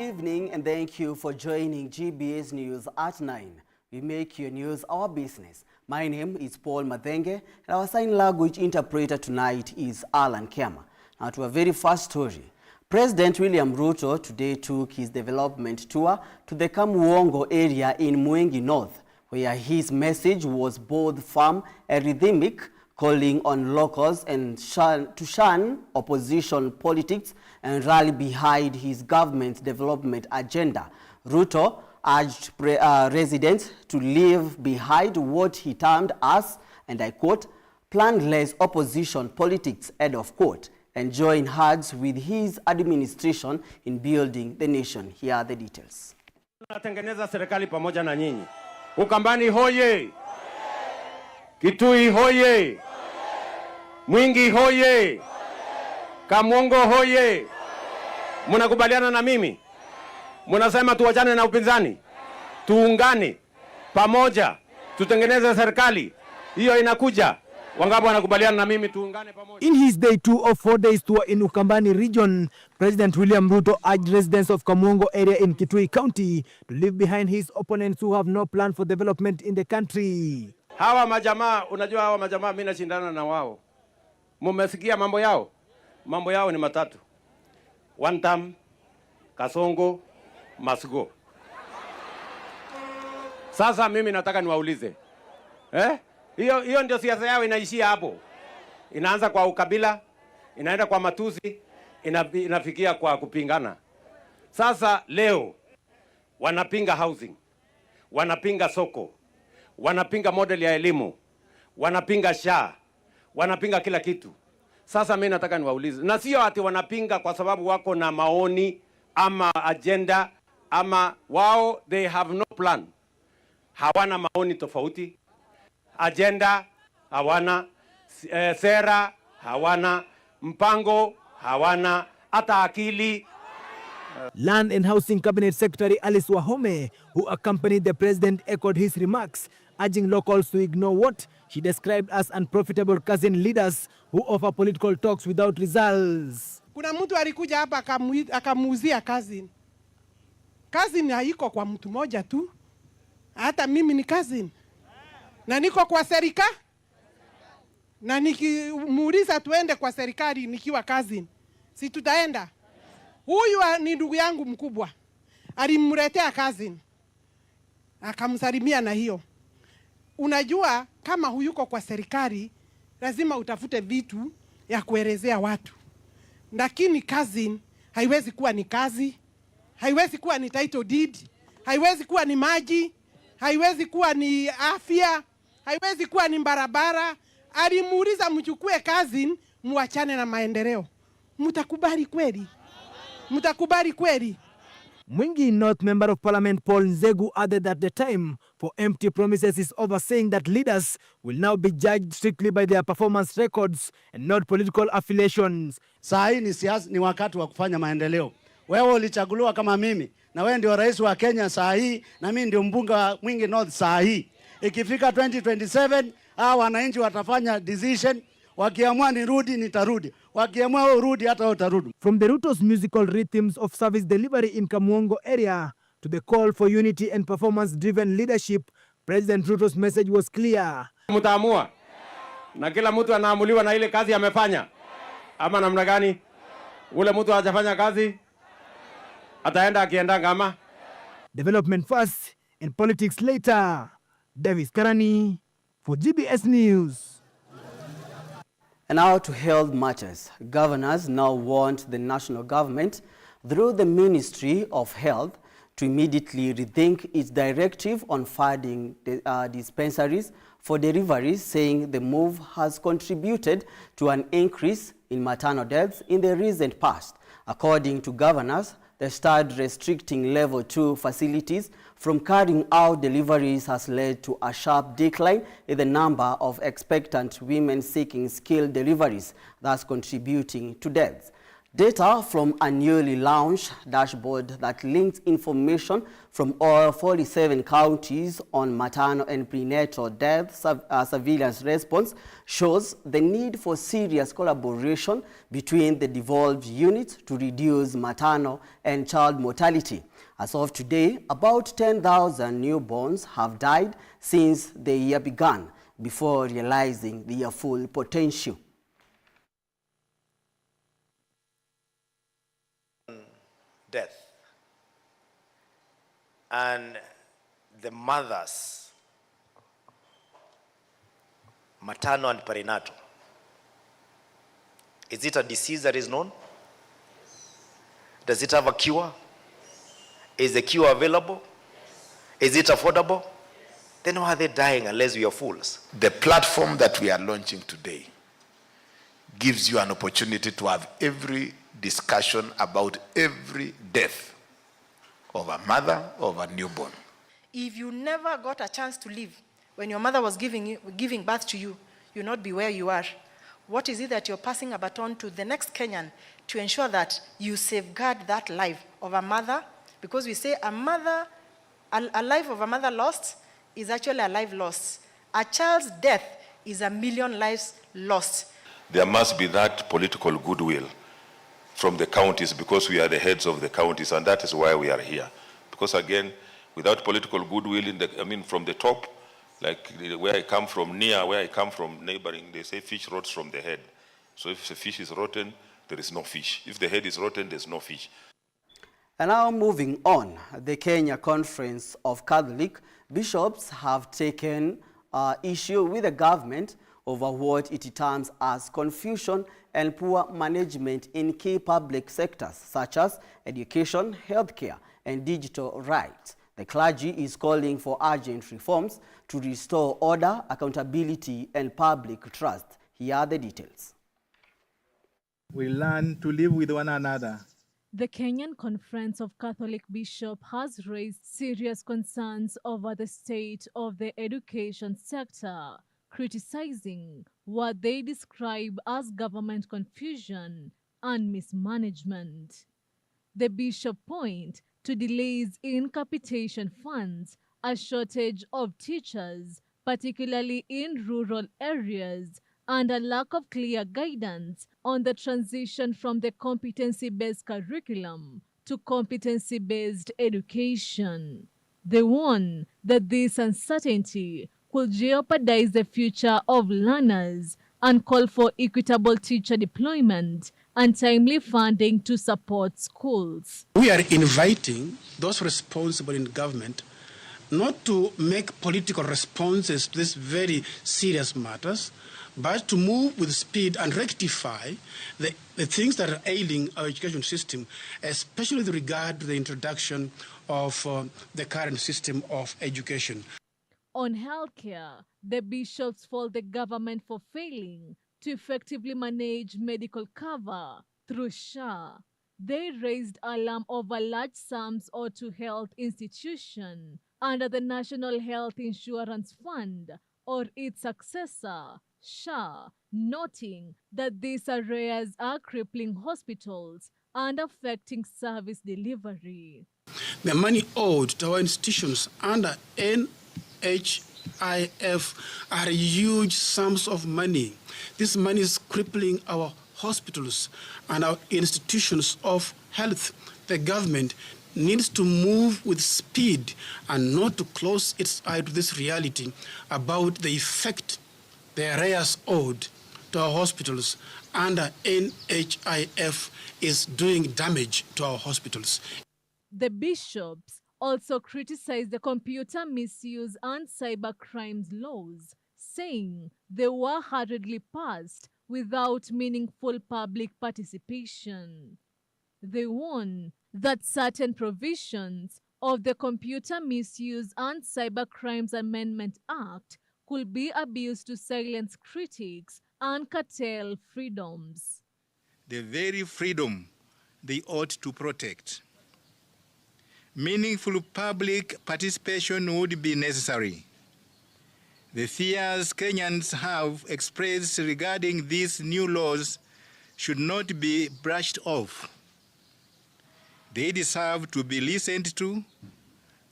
evening and thank you for joining GBS News at 9. We make your news our business. My name is Paul Madenge and our sign language interpreter tonight is Alan Kema. Now to our very first story. President William Ruto today took his development tour to the Kamuongo area in Mwengi North, where his message was both firm and rhythmic, calling on locals and to shun opposition politics and rally behind his government's development agenda. Ruto urged residents to leave behind what he termed as, and I quote, planless opposition politics, end of quote, and join hands with his administration in building the nation. Here are the details. Tunatengeneza serikali pamoja na nyinyi. Ukambani hoye! Kitui hoye! Mwingi hoye! Kamuongo hoye! Munakubaliana na mimi? Munasema tuachane na upinzani? Tuungane pamoja, tutengeneze serikali. Hiyo inakuja. Wangapi wanakubaliana na mimi tuungane pamoja? In his day 2 of 4 days tour in Ukambani region, President William Ruto urged residents of Kamuongo area in Kitui County to leave behind his opponents who have no plan for development in the country. Hawa majamaa, unajua hawa majamaa mimi nashindana na wao. Mumesikia mambo yao? Mambo yao ni matatu. One term, Kasongo, must go. Sasa mimi nataka niwaulize. Hiyo ndio siasa yao inaishia hapo. Inaanza kwa ukabila, inaenda kwa matusi, inafikia kwa kupingana. Sasa leo wanapinga housing, wanapinga soko, wanapinga model ya elimu, wanapinga SHA, wanapinga kila kitu. Sasa mimi nataka niwaulize, na sio ati wanapinga kwa sababu wako na maoni ama agenda ama wao they have no plan. Hawana maoni tofauti, agenda hawana, sera hawana, mpango hawana, hata akili. Land and Housing Cabinet Secretary Alice Wahome, who accompanied the president, echoed his remarks, urging locals to ignore what she described as unprofitable cousin leaders who offer political talks without results. Kuna mtu alikuja hapa akamuuzia cousin. Cousin haiko kwa mtu moja tu. Hata mimi ni cousin. Na niko kwa serikali. Na nikimuuliza tuende kwa serikali nikiwa cousin, si tutaenda? Huyu ni ndugu yangu mkubwa. Alimletea cousin. Akamsalimia na hiyo. Unajua kama huyuko kwa serikali lazima utafute vitu ya kuelezea watu. Lakini cousin haiwezi kuwa ni kazi, haiwezi kuwa ni title deed, haiwezi kuwa ni maji, haiwezi kuwa ni afya, haiwezi kuwa ni barabara. Alimuuliza mchukue cousin muachane na maendeleo. Mtakubali kweli? Mtakubali kweli? Mwingi North Member of Parliament Paul Nzegu added that the time for empty promises is over, saying that leaders will now be judged strictly by their performance records and not political affiliations. Saa hii ni wakati wa kufanya maendeleo. Wewe ulichaguliwa kama mimi na wewe ndio rais wa Kenya saa hii na mimi ndio mbunge wa Mwingi North saa hii. Ikifika 2027 wananchi watafanya decision. Wakiamua nirudi nitarudi. Wakiamua urudi hata utarudi. From the Ruto's musical rhythms of service delivery in Kamuongo area to the call for unity and performance-driven leadership, President Ruto's message was clear. Mtaamua. Na kila mtu anaamuliwa na ile kazi amefanya. Ama namna gani? Ule mtu hajafanya kazi ataenda akienda kama. Development first and politics later. Davis Karani for GBS News. And now to health matters. Governors now want the national government, through the Ministry of Health, to immediately rethink its directive on funding dispensaries for deliveries, saying the move has contributed to an increase in maternal deaths in the recent past. According to governors, the start restricting level 2 facilities from carrying out deliveries has led to a sharp decline in the number of expectant women seeking skilled deliveries, thus contributing to deaths. Data from a newly launched dashboard that links information from all 47 counties on maternal and prenatal death surveillance response shows the need for serious collaboration between the devolved units to reduce maternal and child mortality. As of today, about 10,000 newborns have died since the year began before realizing their full potential. Death and the mothers, maternal and perinatal, is it a disease that is known? Does it have a cure? Is the cure available? Is it affordable? Then why are they dying unless we are fools? The platform that we are launching today gives you an opportunity to have every discussion about every death of a mother, of a newborn. If you never got a chance to live when your mother was giving birth to you, you'll not be where you are. What is it that you're passing a baton to the next Kenyan to ensure that you safeguard that life of a mother? Because we say a life of a mother lost is actually a life lost. A child's death is 1,000,000 lives lost. There must be that political goodwill from the counties, because we are the heads of the counties, and that is why we are here. Because again, without political goodwill from the top, like where I come from, where I come from, neighboring, they say fish rots from the head. So if the fish is rotten, there is no fish. If the head is rotten, there's no fish. And now moving on, the Kenya Conference of Catholic Bishops have taken issue with the government over what it terms as confusion and poor management in key public sectors such as education, healthcare, and digital rights. The clergy is calling for urgent reforms to restore order, accountability, and public trust. Here are the details. We learn to live with one another. The Kenyan Conference of Catholic Bishops has raised serious concerns over the state of the education sector, criticizing what they describe as government confusion and mismanagement. The bishop point to delays in capitation funds, a shortage of teachers, particularly in rural areas, and a lack of clear guidance on the transition from the competency-based curriculum to competency-based education. They warn that this uncertainty could jeopardize the future of learners and call for equitable teacher deployment and timely funding to support schools. We are inviting those responsible in government not to make political responses to these very serious matters, but to move with speed and rectify the things that are ailing our education system, especially with regard to the introduction of the current system of education. On healthcare, the bishops fault the government for failing to effectively manage medical cover through SHA. They raised alarm over large sums owed to health institutions under the National Health Insurance Fund or its successor, SHA, noting that these arrears are crippling hospitals and affecting service delivery. The money owed to our institutions under NHIF are huge sums of money. This money is crippling our hospitals and our institutions of health. The government needs to move with speed and not to close its eye to this reality about the effect the arrears owed to our hospitals under NHIF is doing damage to our hospitals. The bishops also criticized the computer misuse and cyber crimes laws, saying they were hurriedly passed without meaningful public participation. They warn that certain provisions of the Computer Misuse and Cybercrimes Amendment Act could be abused to silence critics and curtail freedoms. The very freedom they ought to protect. Meaningful public participation would be necessary. The fears Kenyans have expressed regarding these new laws should not be brushed off. They deserve to be listened to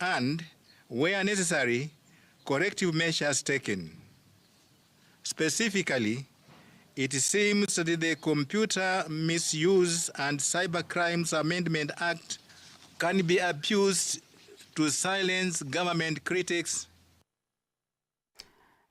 and, where necessary, corrective measures taken. Specifically, it seems that the Computer Misuse and Cybercrimes Amendment Act can be abused to silence government critics.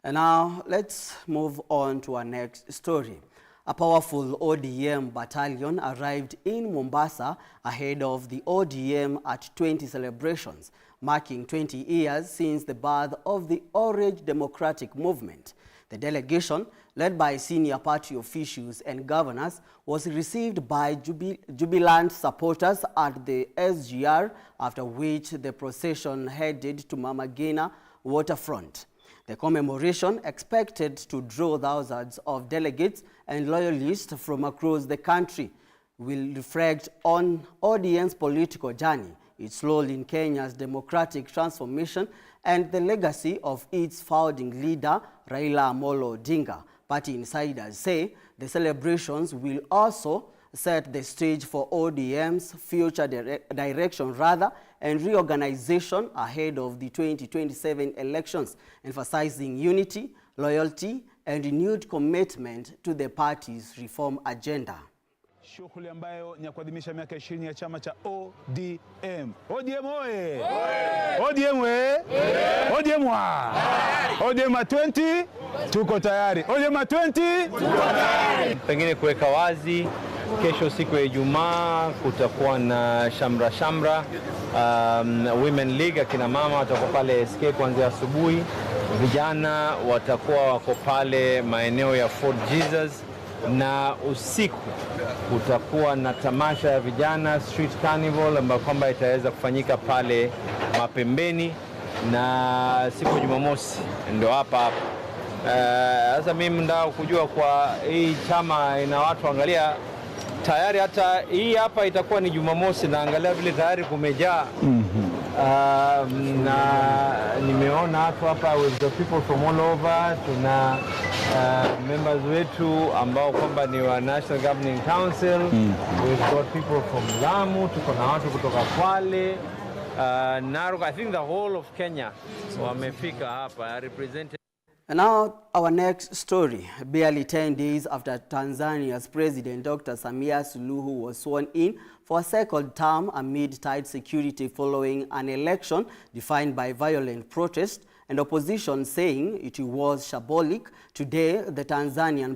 And now let's move on to our next story. A powerful ODM battalion arrived in Mombasa ahead of the ODM at 20 celebrations, marking 20 years since the birth of the Orange Democratic Movement. The delegation, led by senior party officials and governors, was received by jubilant supporters at the SGR, after which the procession headed to Mama Ngina waterfront. The commemoration, expected to draw thousands of delegates and loyalists from across the country, will reflect on ODM's political journey, its role in Kenya's democratic transformation, and the legacy of its founding leader, Raila Amolo Odinga. Party insiders say the celebrations will also set the stage for ODM's future direction and reorganization ahead of the 2027 elections, emphasizing unity, loyalty, and renewed commitment to the party's reform agenda. Shughuli ambayo ni ya kuadhimisha miaka 20 ya chama cha ODM. ODM oye! ODM we! ODM wa! ODM 20 tuko tayari. ODM 20 tuko tayari. Pengine kuweka wazi, kesho siku ya Ijumaa kutakuwa na shamra. Women League, akina mama watakuwa pale SK kuanzia asubuhi. Vijana watakuwa wako pale maeneo ya Fort Jesus, na usiku kutakuwa na tamasha ya vijana, street carnival, ambayo kwamba itaweza kufanyika pale Mapembeni, na siku Jumamosi ndio hapa. Sasa mimi ndao kujua kwa hii chama ina watu, angalia tayari hata hii hapa itakuwa ni Jumamosi, na angalia vile tayari kumejaa. Na nimeona watu hapa with the people from all over. Tuna members wetu ambao kwamba ni wa National Governing Council. We've got people from Lamu, tuko na watu kutoka Kwale, Narok. I think the whole of Kenya wamefika hapa represented. And now our next story. Barely 10 days after Tanzania's President Dr. Samia Suluhu was sworn in for a second term amid tight security following an election defined by violent protest and opposition saying it was shambolic, today the Tanzanian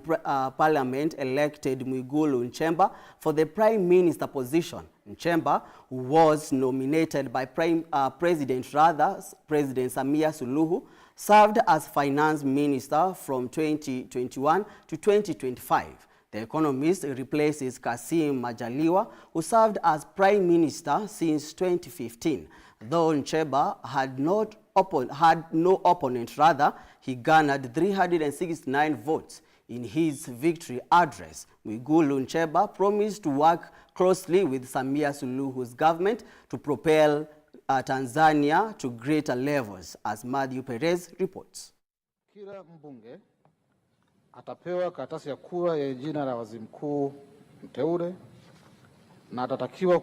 parliament elected Mwigulu Nchemba for the prime minister position. Nchemba, who was nominated by President Samia Suluhu, served as finance minister from 2021 to 2025. The Economist replaces Kassim Majaliwa, who served as prime minister since 2015. Though Nchemba had no opponent, he garnered 369 votes. In his victory address, Mwigulu Nchemba promised to work closely with Samia Suluhu's government to propel Tanzania to greater levels, as Matthew Perez reports. Kila mbunge atapewa karatasi ya kura ya jina la waziri mkuu mteule na atatakiwa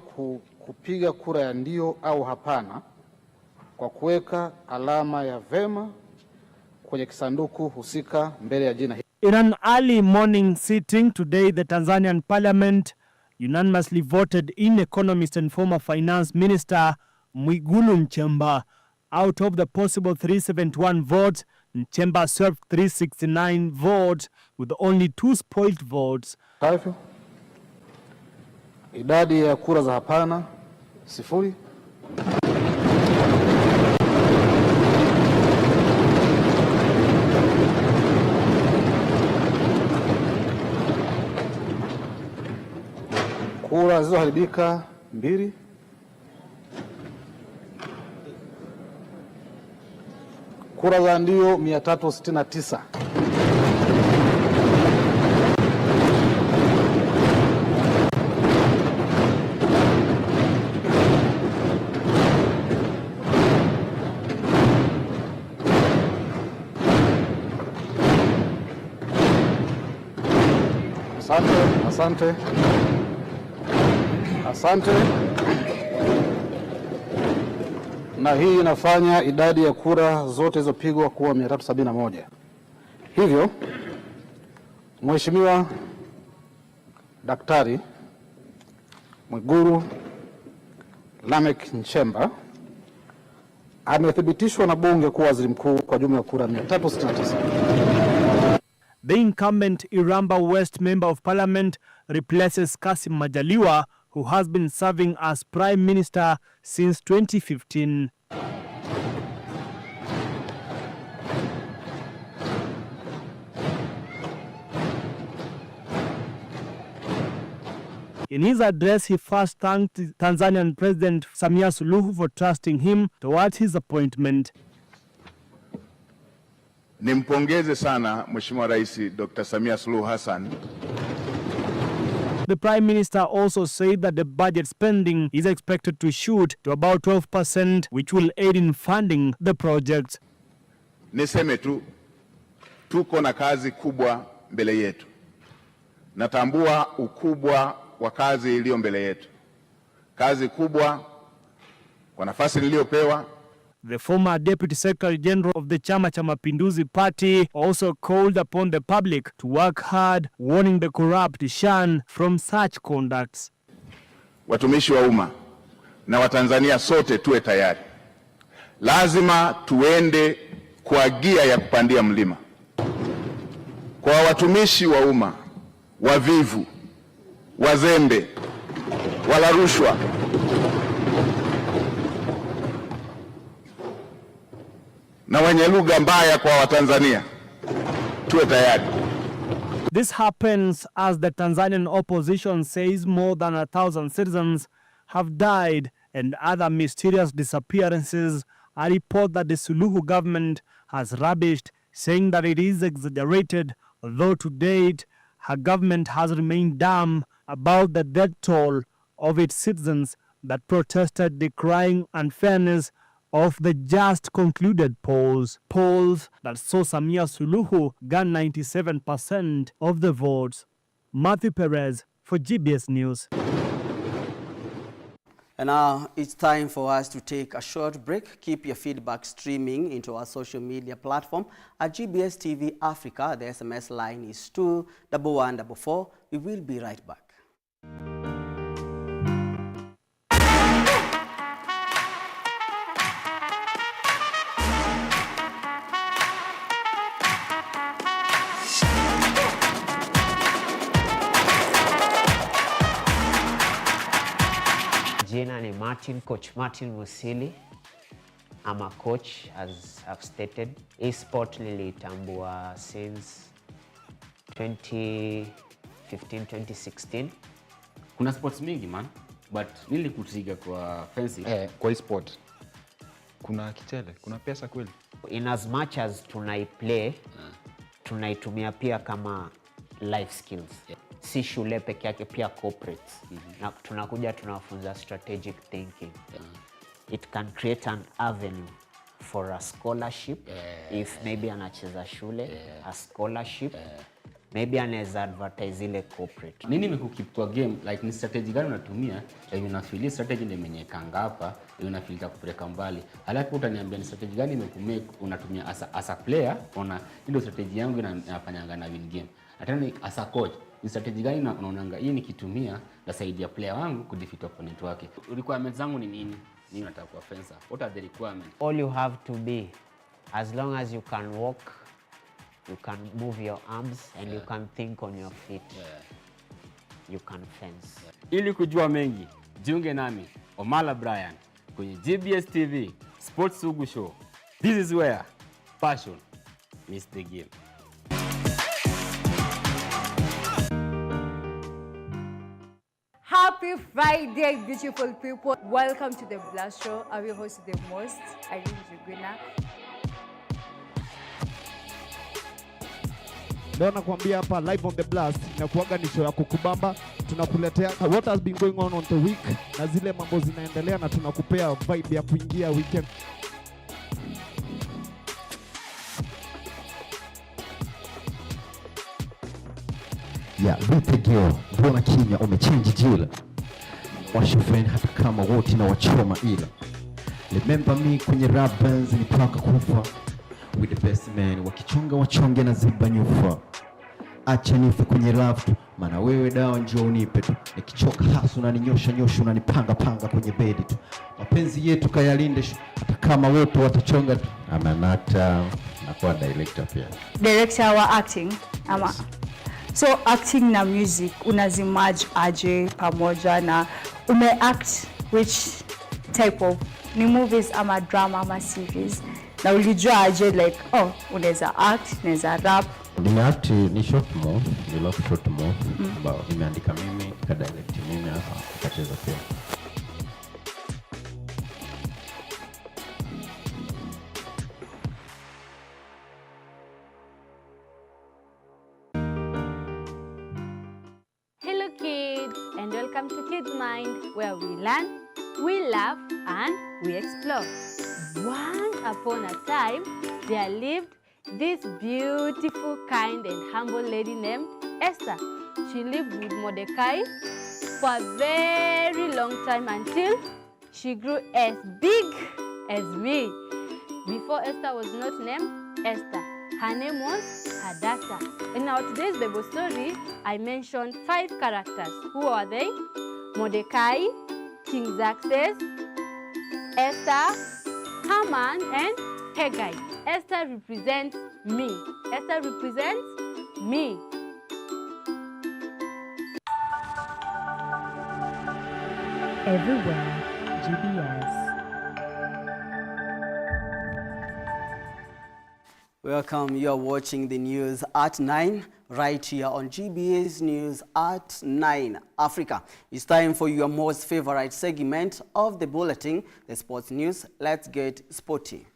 kupiga kura ya ndio au hapana kwa kuweka alama ya vema kwenye kisanduku husika mbele ya jina. In an early morning sitting today, the Tanzanian parliament unanimously voted in Economist and former finance minister Mwigulu Nchemba. Out of the possible 371 votes, Nchemba served 369 votes with only 2 spoiled votes. Hivyo, idadi ya kura za hapana 0. Kura zilizoharibika 2. Kura za ndio 369. Asante. Na hii inafanya idadi ya kura zote zilizopigwa kuwa 371. Hivyo, Mheshimiwa Daktari Mwigulu Lameck Nchemba amethibitishwa na bunge kuwa waziri mkuu kwa jumla ya kura 369. The incumbent Iramba West Member of Parliament replaces Kassim Majaliwa, who has been serving as Prime Minister since 2015. In his address, he first thanked Tanzanian President Samia Suluhu for trusting him towards his appointment. Nimpongeze sana Mheshimiwa Rais Dr. Samia Suluhu Hassan. The Prime Minister also said that the budget spending is expected to shoot to about 12%, which will aid in funding the project. Niseme tu, tuko na kazi kubwa mbele yetu. Natambua ukubwa wa kazi iliyo mbele yetu. Kazi kubwa kwa nafasi niliyopewa. The former Deputy Secretary General of the Chama cha Mapinduzi Party also called upon the public to work hard, warning the corrupt to shun from such conducts. Watumishi wa umma na Watanzania sote tuwe tayari. Lazima tuende kwa gia ya kupandia mlima. Kwa watumishi wa umma, wavivu, wazembe, wala rushwa, na wenye lugha mbaya kwa Watanzania, tuwe tayari. This happens as the Tanzanian opposition says more than 1,000 citizens have died and other mysterious disappearances. A report that the Suluhu government has rubbished, saying that it is exaggerated, although to date her government has remained dumb about the death toll of its citizens that protested decrying unfairness of the just concluded polls that saw Samia Suluhu gain 97% of the votes. Matthew Perez for GBS News. And now it's time for us to take a short break. Keep your feedback streaming into our social media platform at GBS TV Africa. The SMS line is 21144. We will be right back. Jina ni Coach Martin Musili. I'm a coach, as I've stated. E-sport nilitambua since 2015, 2016. Kuna sports mingi man, but nilikutiga kwa fencing. Kwa e-sport kuna kitele, kuna pesa kweli. In as much as tunaiplay, tunaitumia pia kama life skills. Si shule peke yake, pia corporates. Na tunakuja tunafunza strategic thinking. It can create an avenue for a scholarship. If maybe anacheza shule, a scholarship. Maybe anaweza advertise ile corporate. Nini imekukeep kwa game? Like ni strategy gani unatumia? Like unafeel strategy ndio imenyekanga hapa, unafeel kupeleka mbali. Alafu utaniambia ni strategy gani imekumake unatumia as a player, ona ile strategy yangu inafanyanga na win game. Hata as a coach, ni strategy gani unaonanga hii nikitumia nasaidia player wangu kudefeat opponent wake. Requirements zangu ni nini? Nini nataka kwa fencer? What are the requirements? All you have to be, as long as you can walk, you can move your arms and you can think on your feet. You can fence. Ili kujua mengi, jiunge nami Omala Brian kwenye GBS TV Sports Sugu Show. This is where passion meets the game. Happy Friday, beautiful people. Welcome to the Blast Show. I will host the most. Irene Juguna. Leo nakwambia hapa live on the blast na kuaga ni show ya kukubamba. Tunakuletea what has been going on the week na zile mambo zinaendelea na tunakupea vibe ya kuingia weekend. ya vitegeo, mbona kimya umechange jila, washufeni hata kama wote na wachoma ila, remember me kwenye rap bands ni paka kufa, with the best man wakichonga wachonge na ziba nyufa, acha nife kwenye rap tu, maana wewe dawa njoo unipe tu, nikichoka hasu na ninyosha nyosha unanipanga panga kwenye bedi tu, mapenzi yetu kayalinde hata kama wote watachonga tu. Ama an actor na kuwa director pia. Director wa acting ama so acting na music unazimerge aje pamoja, na umeact which type of ni movies ama drama ama series, na ulijua aje like unaweza act, unaweza rap? Nimeact ni short movie, ni love short movie ambao nimeandika mimi, nika direct mimi, hasa nikacheza pia. Hello kids, and welcome to Kids Mind, where we learn, we laugh, and we explore. Once upon a time, there lived this beautiful, kind, and humble lady named Esther. She lived with Mordecai for a very long time until she grew as big as me. Before Esther was not named Esther, her name was Hadassah. In our today's Bible story, I mentioned 5 characters. Who are they? Mordecai, King Xerxes, Esther, Haman, and Haggai. Esther represents me. Esther represents me. Everywhere, GBS. Welcome, you are watching the news at 9, right here on GBS News at 9 Africa. It's time for your most favorite segment of the bulletin, the sports news. Let's get sporty.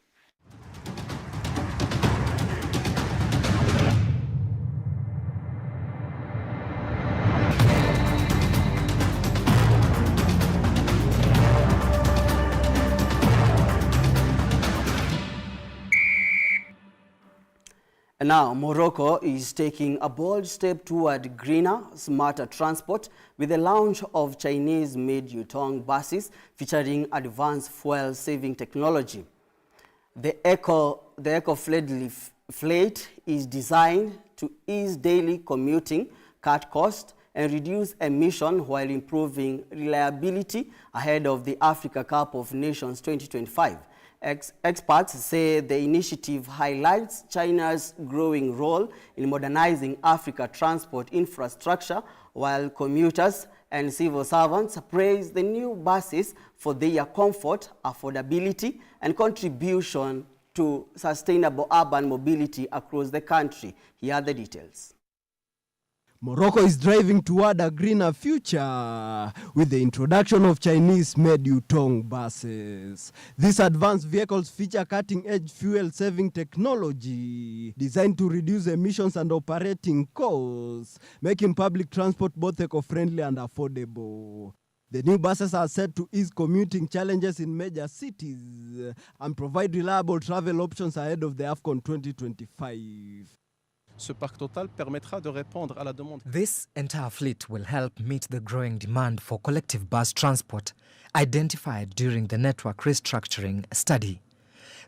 Now, Morocco is taking a bold step toward greener, smarter transport with the launch of Chinese-made Yutong buses featuring advanced fuel-saving technology. The eco-friendly fleet is designed to ease daily commuting, cut costs, and reduce emission while improving reliability ahead of the Africa Cup of Nations 2025. Experts say the initiative highlights China's growing role in modernizing Africa's transport infrastructure, while commuters and civil servants praise the new buses for their comfort, affordability, and contribution to sustainable urban mobility across the country. Here are the details. Morocco is driving toward a greener future with the introduction of Chinese-made Yutong buses. These advanced vehicles feature cutting-edge fuel-saving technology designed to reduce emissions and operating costs, making public transport both eco-friendly and affordable. The new buses are set to ease commuting challenges in major cities and provide reliable travel options ahead of the AFCON 2025. Ce parc total permettra de répondre à la demande. This entire fleet will help meet the growing demand for collective bus transport identified during the network restructuring study.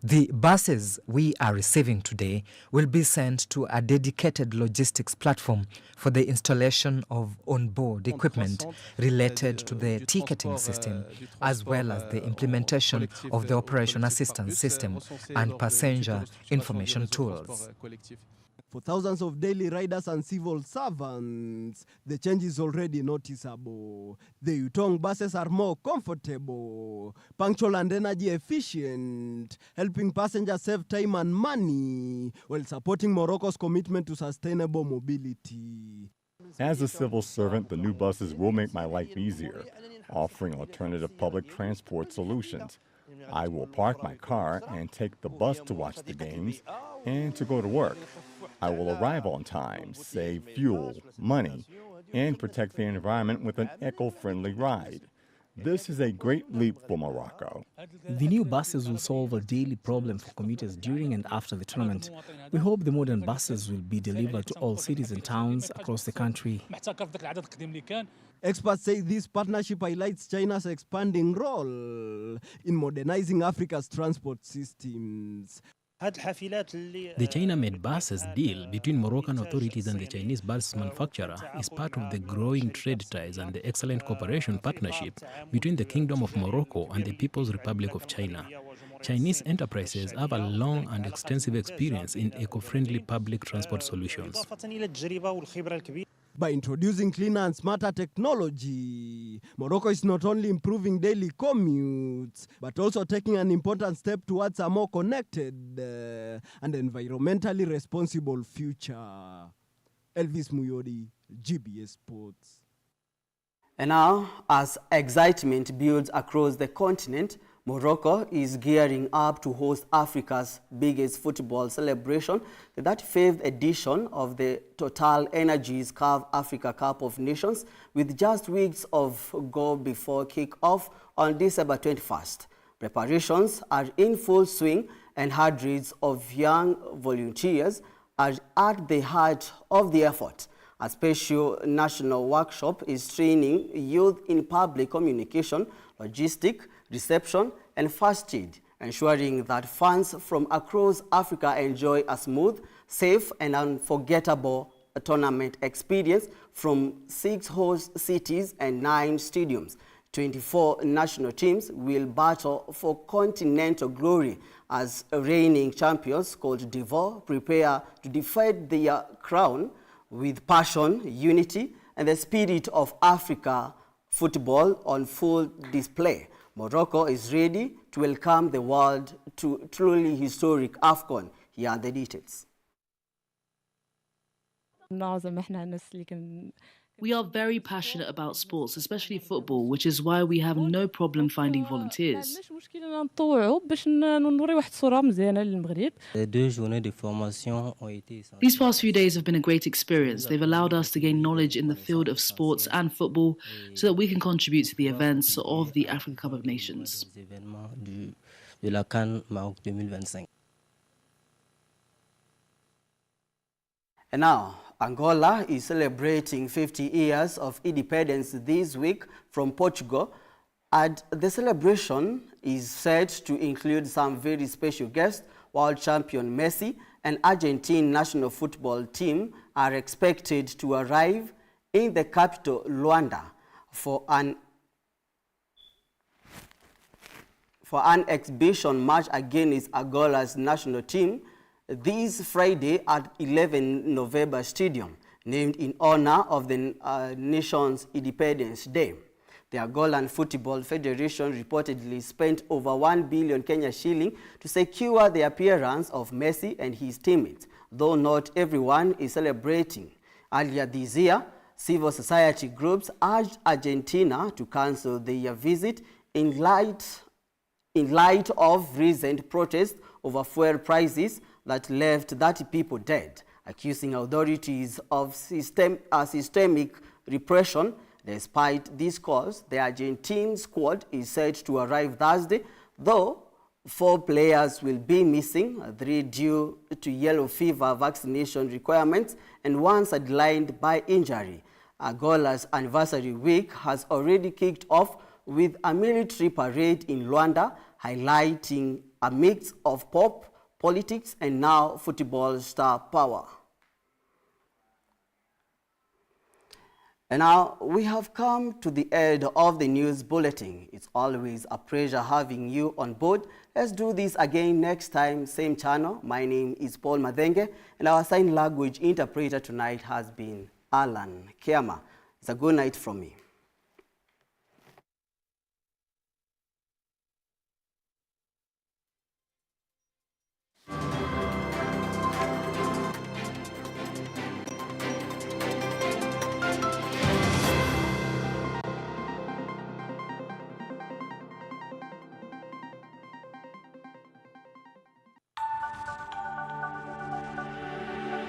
The buses we are receiving today will be sent to a dedicated logistics platform for the installation of on-board equipment related to the ticketing system, as well as the implementation of the operation assistance system and passenger information tools. For thousands of daily riders and civil servants, the change is already noticeable. The Yutong buses are more comfortable, punctual and energy efficient, helping passengers save time and money while supporting Morocco's commitment to sustainable mobility. As a civil servant, the new buses will make my life easier, offering alternative public transport solutions. I will park my car and take the bus to watch the games and to go to work. I will arrive on time, save fuel, money, and protect the environment with an eco-friendly ride. This is a great leap for Morocco. The new buses will solve a daily problem for commuters during and after the tournament. We hope the modern buses will be delivered to all cities and towns across the country. Experts say this partnership highlights China's expanding role in modernizing Africa's transport systems. The China-made buses deal between Moroccan authorities and the Chinese bus manufacturer is part of the growing trade ties and the excellent cooperation partnership between the Kingdom of Morocco and the People's Republic of China. Chinese enterprises have a long and extensive experience in eco-friendly public transport solutions. By introducing cleaner and smarter technology, Morocco is not only improving daily commutes, but also taking an important step towards a more connected and environmentally responsible future. Elvis Muyodi, GBS Sports. And now, as excitement builds across the continent, Morocco is gearing up to host Africa's biggest football celebration, the 35th edition of the Total Energies CAF Africa Cup of Nations, with just weeks of go before kick-off on December 21st. Preparations are in full swing, and hundreds of young volunteers are at the heart of the effort. A special national workshop is training youth in public communication, logistics, reception, and first aid, ensuring that fans from across Africa enjoy a smooth, safe, and unforgettable tournament experience from 6 host cities and 9 stadiums. 24 national teams will battle for continental glory as reigning champions Côte d'Ivoire prepare to defend their crown with passion, unity, and the spirit of Africa football on full display. Morocco is ready to welcome the world to truly historic AFCON. Here are the details. We are very passionate about sports, especially football, which is why we have no problem finding volunteers. These past few days have been a great experience. They've allowed us to gain knowledge in the field of sports and football so that we can contribute to the events of the Africa Cup of Nations. And now, Angola is celebrating 50 years of independence this week from Portugal, and the celebration is set to include some very special guests. World champion Messi and Argentine national football team are expected to arrive in the capital, Luanda, for an exhibition match against Angola's national team this Friday at 11 November Stadium, named in honor of the nation's Independence Day. The Angolan Football Federation reportedly spent over 1 billion Kenya shilling to secure the appearance of Messi and his teammates, though not everyone is celebrating. Earlier this year, civil society groups urged Argentina to cancel their visit in light of recent protests over fuel prices that left 30 people dead, accusing authorities of systemic repression. Despite these calls, the Argentine squad is set to arrive Thursday, though 4 players will be missing, 3 due to yellow fever vaccination requirements and 1 sidelined by injury. Angola's anniversary week has already kicked off with a military parade in Luanda, highlighting a mix of pop, politics, and now football star power. And now we have come to the end of the news bulletin. It's always a pleasure having you on board. Let's do this again next time, same channel. My name is Paul Madenge, and our sign language interpreter tonight has been Alan Kiama. It's a good night from me.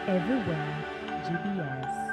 Everywhere, GBS.